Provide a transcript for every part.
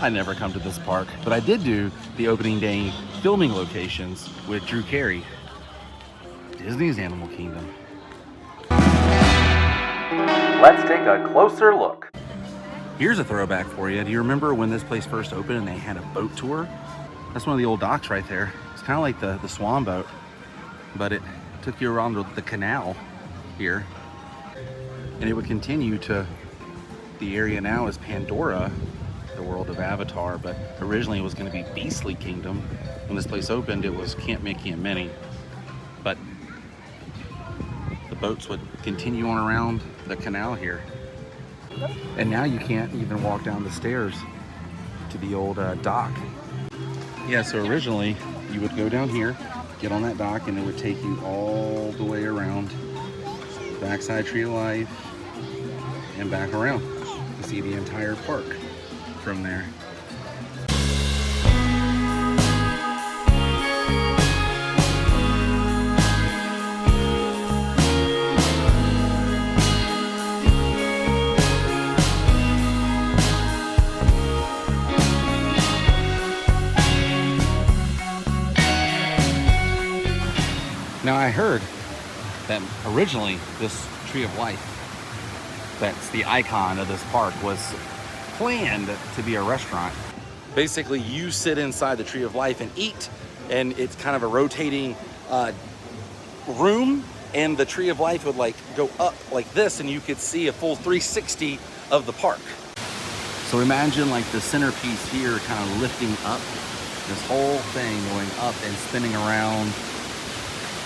I never come to this park, but I did do the opening day filming locations with Drew Carey. Disney's Animal Kingdom. Let's take a closer look. Here's a throwback for you. Do you remember when this place first opened and they had a boat tour? That's one of the old docks right there. It's kind of like the Swan boat, but it took you around the canal here. And it would continue to, the area now is Pandora, the world of Avatar, but originally it was going to be Beastly Kingdom. When this place opened, it was Camp Mickey and Minnie. But the boats would continue on around the canal here. And now you can't even walk down the stairs to the old dock. Yeah, so originally you would go down here, get on that dock, and it would take you all the way around backside Tree of Life and back around to see the entire park from there. Now I heard that originally this Tree of Life, that's the icon of this park, was planned to be a restaurant. Basically, you sit inside the Tree of Life and eat, and it's kind of a rotating room, and the Tree of Life would like go up like this, and you could see a full 360 of the park. So imagine like the centerpiece here kind of lifting up, this whole thing going up and spinning around,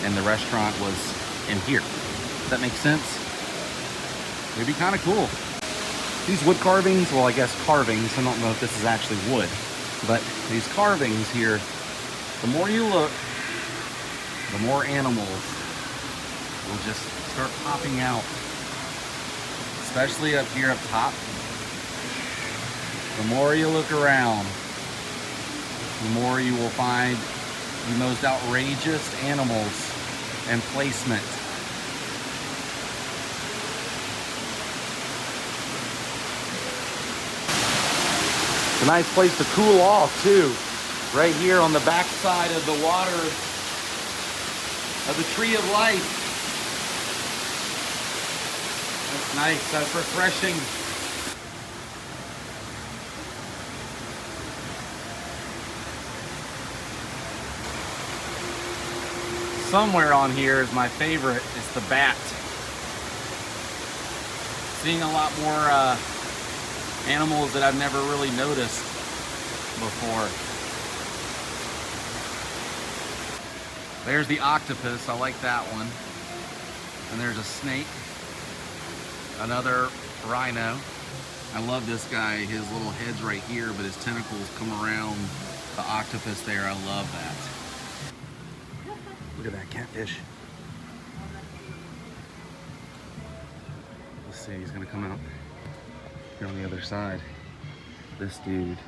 and the restaurant was in here. Does that make sense? It'd be kind of cool. These wood carvings, well, I guess carvings, I don't know if this is actually wood, but these carvings here, the more you look, the more animals will just start popping out, especially up here up top. The more you look around, the more you will find the most outrageous animals and placement. It's a nice place to cool off too, right here on the back side of the water of the Tree of Life. That's nice, that's refreshing. Somewhere on here is my favorite. It's the bat. Seeing a lot more animals that I've never really noticed before. There's the octopus. I like that one. And there's a snake. Another rhino. I love this guy. His little head's right here, but his tentacles come around the octopus there. I love that. Look at that catfish. Let's see, he's gonna come out here on the other side. This dude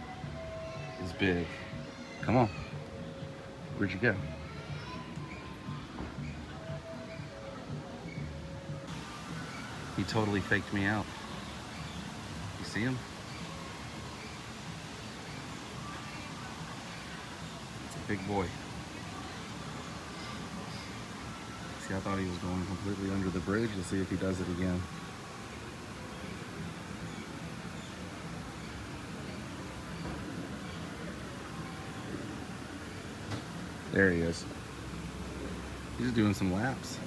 is big. Come on. Where'd you go? He totally faked me out. You see him? It's a big boy. See, I thought he was going completely under the bridge. Let's see if he does it again. There he is. He's doing some laps.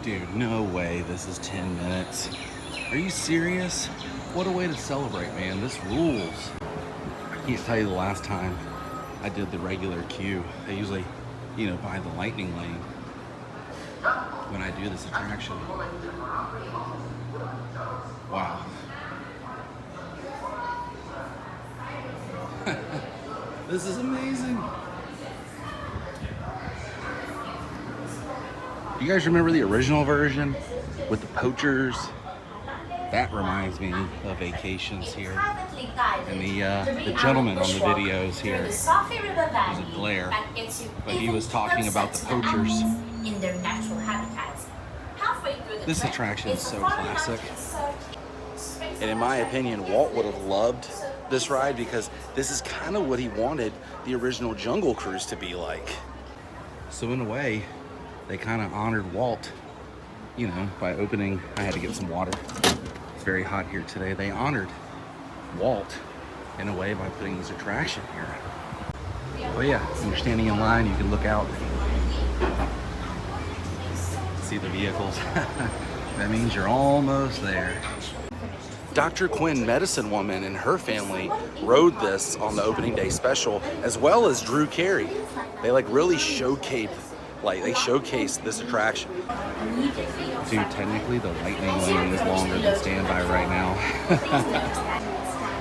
Dude, no way this is 10 minutes. Are you serious? What a way to celebrate, man. This rules. I can't tell you the last time I did the regular queue. I usually, you know, buy the lightning lane when I do this attraction. Wow. This is amazing. You guys remember the original version with the poachers? That reminds me of vacations here. And the gentleman on the videos here, there's a glare, but he was talking about the poachers. In their natural habitats. This attraction is so classic. And in my opinion, Walt would have loved this ride because this is kind of what he wanted the original Jungle Cruise to be like. So in a way, they kind of honored Walt, you know, by opening. I had to get some water. It's very hot here today. They honored Walt in a way by putting this attraction here. Oh yeah, when you're standing in line, you can look out, see the vehicles. That means you're almost there. Dr. Quinn, Medicine Woman, and her family rode this on the opening day special, as well as Drew Carey. They like really showcased this attraction. Dude, technically the lightning lane is longer than standby right now.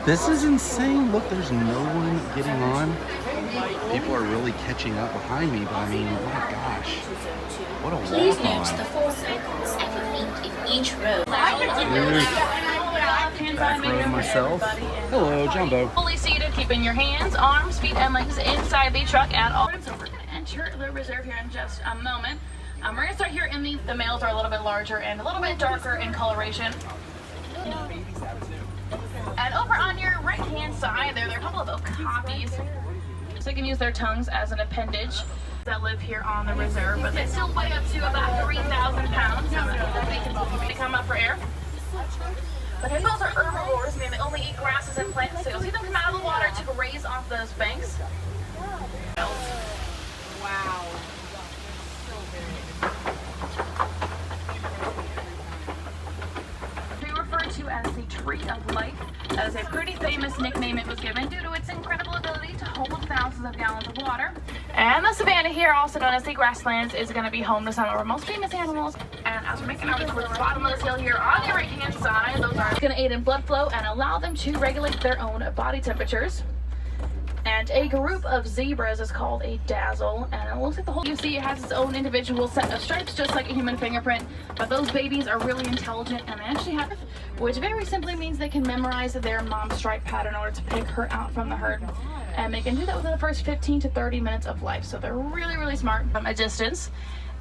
This is insane. Look, there's no one getting on. People are really catching up behind me, but I mean, oh my gosh. What a walk on. Please note the 4 circles at your feet in each row. Back row myself. Hello, Jumbo. Fully seated, keeping your hands, arms, feet, and legs inside the truck at all. So we're going to enter the reserve here in just a moment. We're going to start here in the males are a little bit larger and a little bit darker in coloration. And over on your right-hand side, there are a couple of okapis. So they can use their tongues as an appendage that live here on the reserve, but they still weigh up to about 3,000 pounds. So they come up for air. But hippos are herbivores, meaning they only eat grasses and plants, so you'll see them come out of the water to graze off those banks. Wow. We refer to as the Tree of Life. That is a pretty famous nickname it was given due to its incredible ability to hold thousands of gallons of water. And the savanna here, also known as the grasslands, is going to be home to some of our most famous animals. And as we're making our way towards the bottom of this hill here on the right-hand side, those are going to aid in blood flow and allow them to regulate their own body temperatures. And a group of zebras is called a dazzle, and it looks like the whole, you see, it has its own individual set of stripes, just like a human fingerprint. But those babies are really intelligent, and they actually have, which very simply means they can memorize their mom's stripe pattern in order to pick her out from the herd. And they can do that within the first 15 to 30 minutes of life. So they're really, really smart from a distance.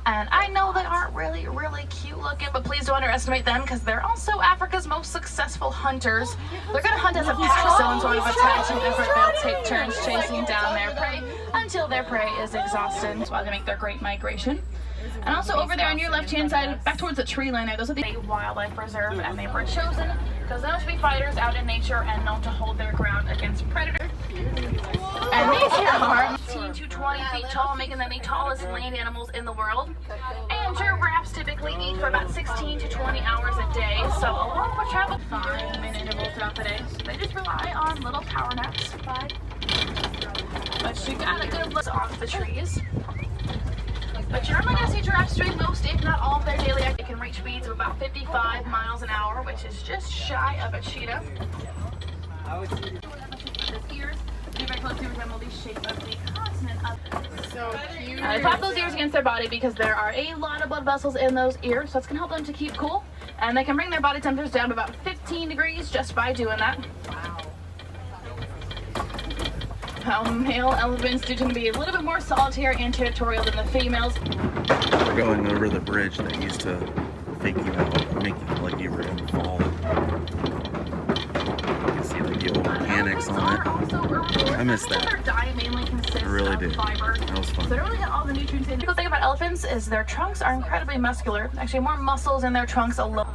And I know they aren't really, really cute looking, but please don't underestimate them because they're also Africa's most successful hunters. They're going to hunt as a pack, so in sort of attaching effort, they'll take turns chasing down their prey until their prey is exhausted. That's why they make their great migration. And also over there on your left-hand side, back towards the tree line there, those are the wildlife reserve, and they were chosen because those should be fighters out in nature and known to hold their ground against predators. And these here are 15 to 20 feet tall, making them the tallest land animals in the world. And giraffes typically eat for about 16 to 20 hours a day, so along with travel 5-minute intervals throughout the day. So they just rely on little power naps. But you got a good look off the trees. But you're only going to see giraffes doing most, if not all, of their daily activity. They can reach speeds of about 55 miles an hour, which is just shy of a cheetah. His ears very closely resemble the shape of the continent of So cute. they flap those ears against their body because there are a lot of blood vessels in those ears, so it's going to help them to keep cool. And they can bring their body temperatures down to about 15 degrees just by doing that. Male elephants do tend to be a little bit more solitary and territorial than the females. We're going over the bridge that used to fake you out, make you feel like you were in the fall. You can see like the old mechanics on it. I miss that. Their diet mainly consists I really of do. fiber. That was So fun. they really get all the nutrients in. The cool thing about elephants is their trunks are incredibly muscular. Actually, more muscles in their trunks alone.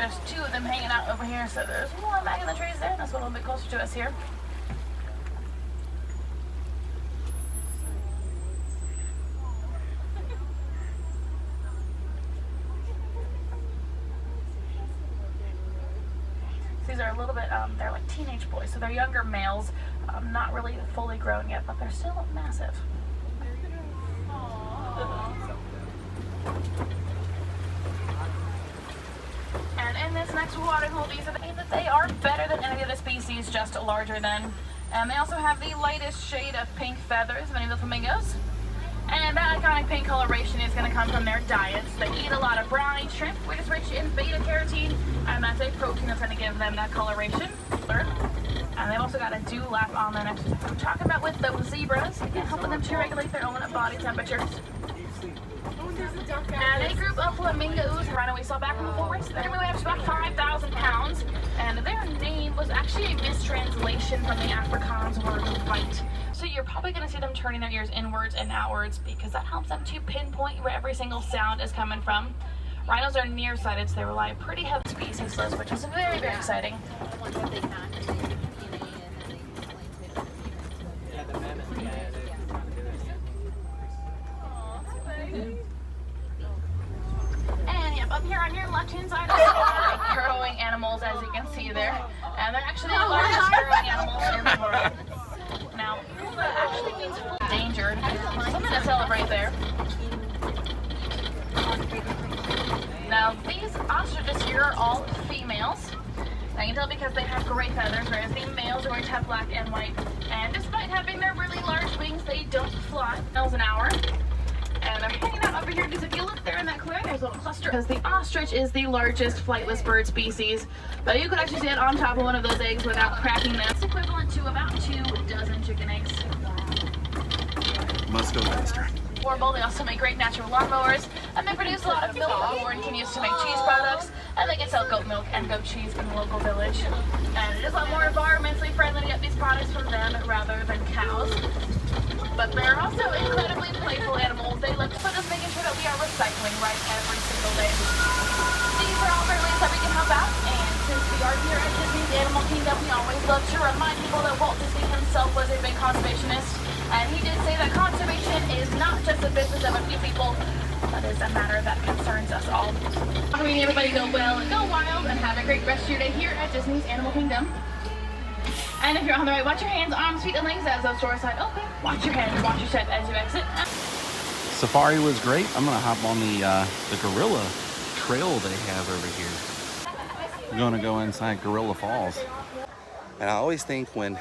There's two of them hanging out over here, so there's one back in the trees there. That's a little bit closer to us here. These are a little bit, they're like teenage boys, so they're younger males, not really fully grown yet, but they're still massive. And in this next water hole, these are that they are better than any of the species, just larger than. And they also have the lightest shade of pink feathers of any of the flamingos. And that iconic pink coloration is going to come from their diets. They eat a lot of brownie shrimp, which is rich in beta-carotene, and that's a protein that's going to give them that coloration. And they've also got a dewlap on their necks. I'm talking about with those zebras, again, helping them to regulate their own body temperatures. And a group of flamingos, rhino we saw back in the forest, they're going to weigh up to about 5,000 pounds. And their name was actually a mistranslation from the Afrikaans word white. So you're probably going to see them turning their ears inwards and outwards because that helps them to pinpoint where every single sound is coming from. Rhinos are nearsighted, so they rely pretty heavy species list, which is very, very exciting. And yep, up here on your left-hand side are burrowing animals, as you can see there. And they're actually the largest burrowing animals in the world. Now, that actually means endangered. Something to celebrate there. Now, these ostriches here are all females. Now, you can tell because they have gray feathers, whereas the males are going to have black and white. And despite having their really large wings, they don't fly miles an hour. And they're hanging out over here because if you look there in that clearing, there's a little cluster. Because the ostrich is the largest flightless bird species. But you could actually stand on top of one of those eggs without cracking them. It's equivalent to about 2 dozen chicken eggs. Must go faster. Horrible. They also make great natural lawnmowers, and they produce a lot of milk that Warren can use to make cheese products, and they can sell goat milk and goat cheese in the local village. And it is a lot more environmentally friendly to get these products from them rather than cows. But they're also incredibly playful animals. They look for us making sure that we are recycling right every single day. These are all great ways that we can help out, and since we are here at Disney's Animal Kingdom, we always love to remind people that Walt Disney himself was a big conservationist, and he did say that conservation is not just a business of a few people, but is a matter that concerns us all. I mean, everybody go well and go wild, and have a great rest of your day here at Disney's Animal Kingdom. And if you're on the right, watch your hands, arms, feet, and legs as those doors slide open. Watch your hands, watch your step as you exit. Safari was great. I'm gonna hop on the gorilla trail they have over here. We're gonna go inside Gorilla Falls. And I always think when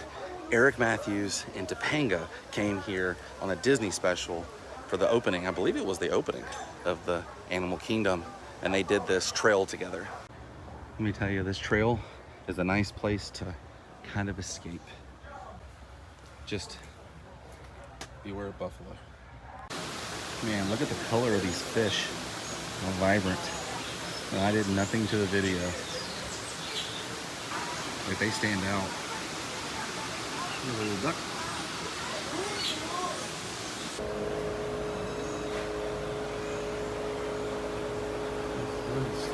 Eric Matthews and Topanga came here on a Disney special for the opening, I believe it was the opening of the Animal Kingdom, and they did this trail together. Let me tell you, this trail is a nice place to kind of escape. Just beware of buffalo. Man, look at the color of these fish. How vibrant. And I did nothing to the video. Like, they stand out. Here's a little duck.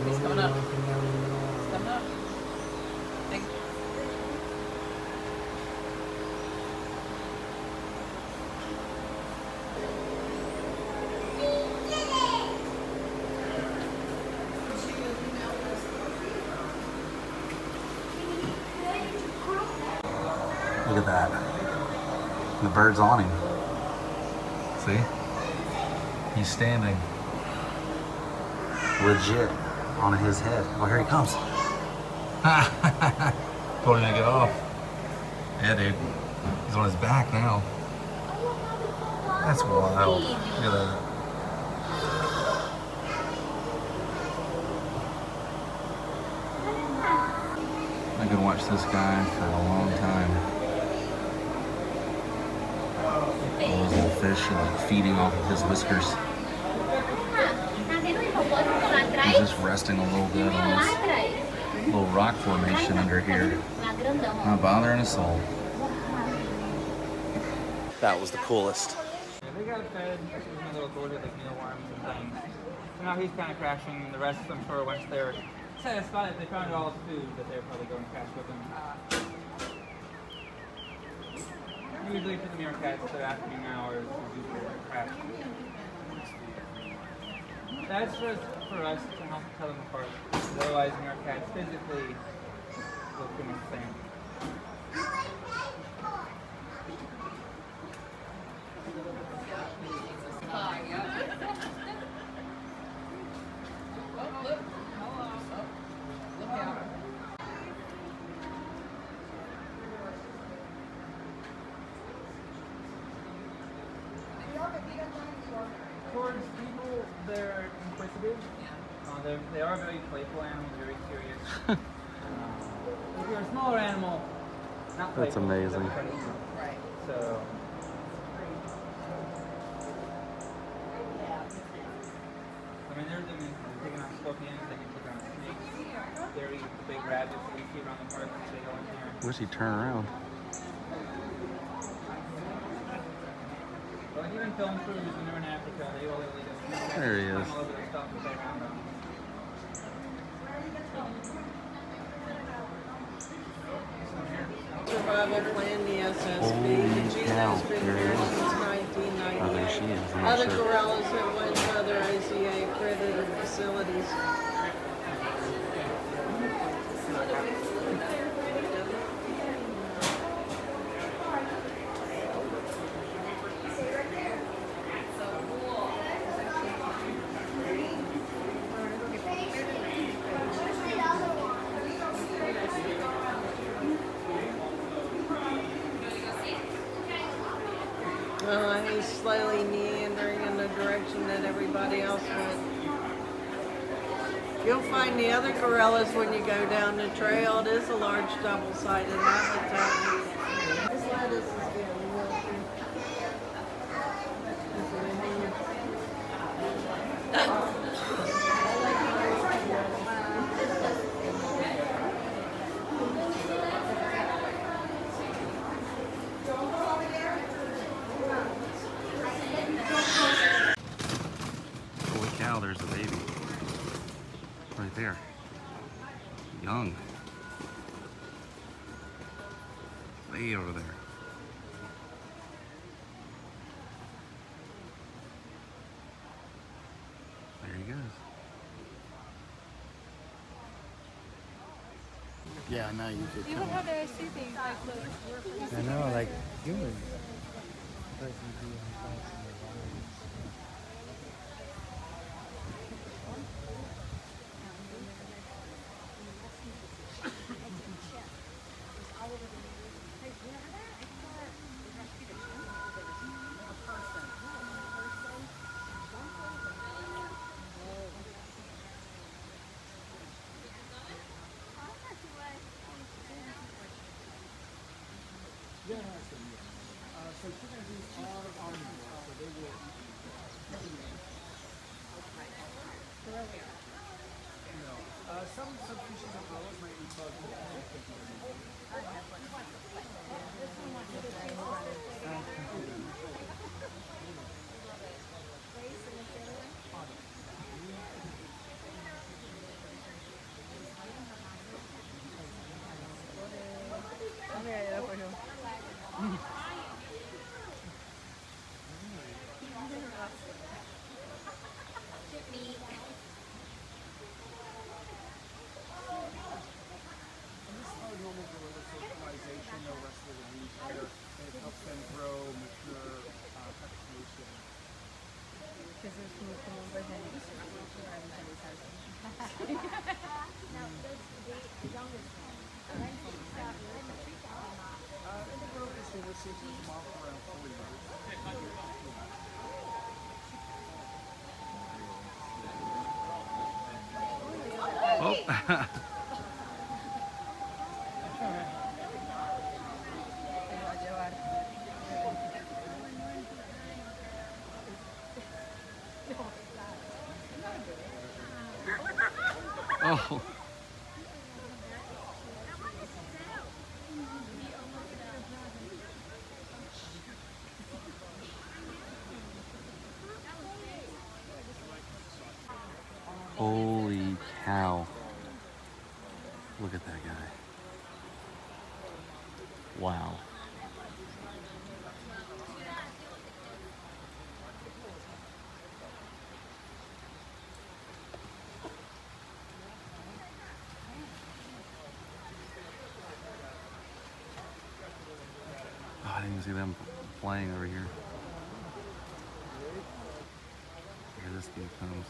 He's coming up. He's coming up. Look at that. The bird's on him. See? He's standing legit on his head. Oh, here he comes. Told him to get off. Yeah, dude. He's on his back now. That's wild. Look at that. I could watch this guy for a long time. All those little fish are like feeding off of his whiskers. He's just resting a little bit on this little rock formation under here. Not bothering a soul. That was the coolest. Yeah, they got fed a little towards it, like mealworms and things. So now he's kind of crashing. The rest, I'm sure, once they're say I spotted they found all the food that they're probably going to crash with them. Usually for the meerkats, their afternoon hours is usually their crash. That's just for us to help tell them apart. Otherwise, meerkats physically look pretty much the same. Towards people, they're inquisitive. They are very playful animals, very curious. If you're a smaller animal, not playful. That's amazing. Right. So, I mean, they're taking on scorpions, they can take on snakes. They're eating the big rabbits that we see around the park, which they go in here. Where's he turn around? But even film crews, when they're in Africa, they all lead us. There he is. All over their stuff that they around them. Survival plan, the SSB. Holy The Gina's cow, been there here it is. since 1998. Oh, there she is. I'm not Other sure. gorillas have went to other ICA accredited facilities. He's slowly meandering in the direction that everybody else went. You'll find the other gorillas when you go down the trail. It is a large double-sided habitat. This lettuce is getting wilty. Holy cow, there's the baby. Right there. Young. Way over there. There he goes. Yeah, now you could Even how they see things like this. I know, like humans. So chimpanzees are omnivores, so they will some subspecies of gorillas might eat bugs. Normal gorilla socialization, no rest of the week here, and it helps them grow, mature, vegetation. In the growth is they will see them off around 40 years. Oh. Oh. Holy cow. Look at that guy. Wow. Oh, I didn't even see them flying over here. Here this dude comes.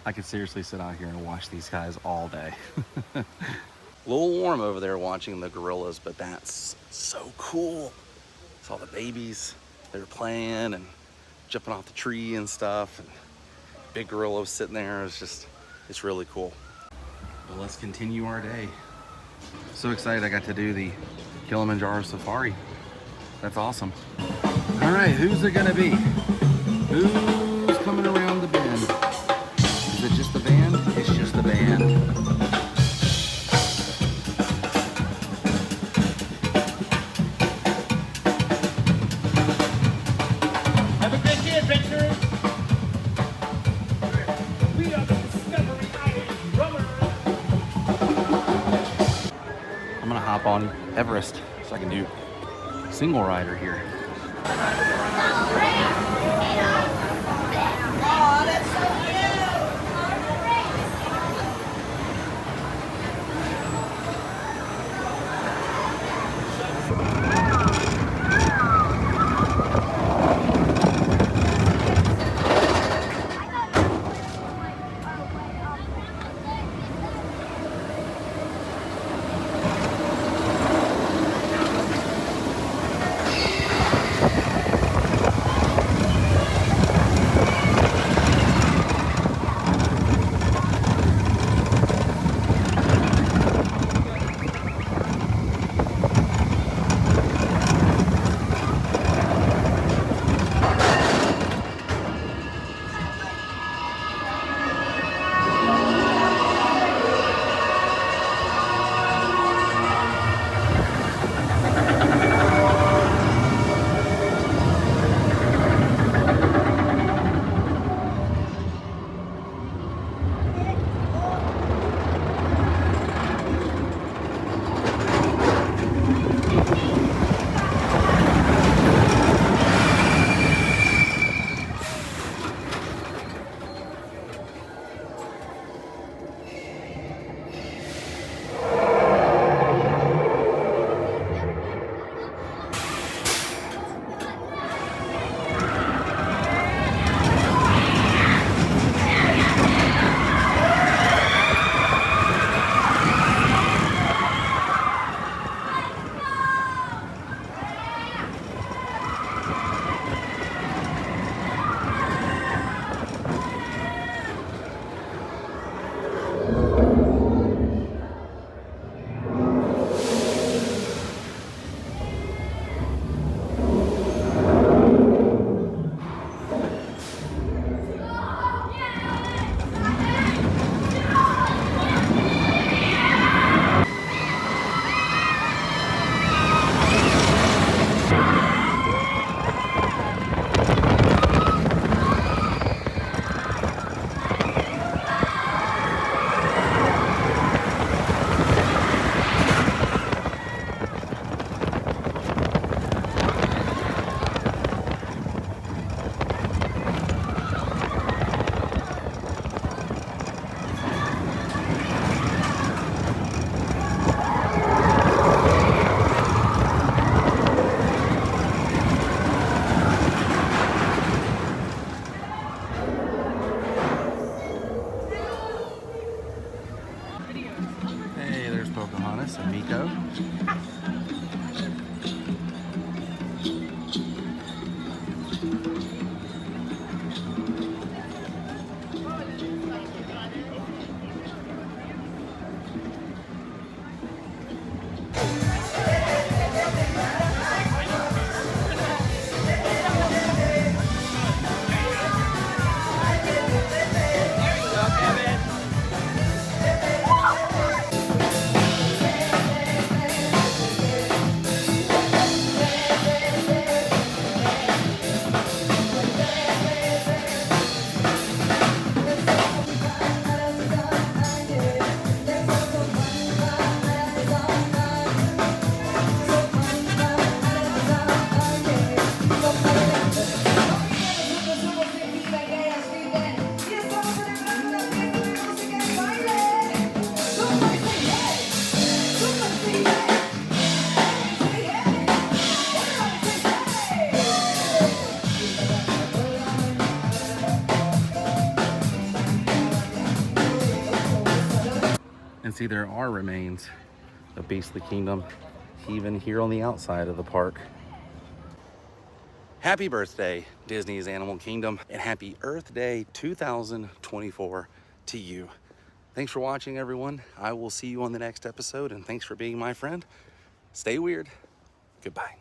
I could seriously sit out here and watch these guys all day. A little warm over there watching the gorillas, but that's so cool. Saw the babies, they were playing and jumping off the tree and stuff. And big gorilla was sitting there. It's really cool. Well, let's continue our day. So excited I got to do the Kilimanjaro Safari. That's awesome. All right, who's it gonna be? Who's coming around the bend? Is it just the band? It's just the band. Have a great day, adventurers! We are the Discovery Island Runners! I'm gonna hop on Everest so I can do single rider here. can see there are remains of Beastly Kingdom, even here on the outside of the park. Happy birthday, Disney's Animal Kingdom, and happy Earth Day 2024 to you. Thanks for watching, everyone. I will see you on the next episode, and thanks for being my friend. Stay weird. Goodbye.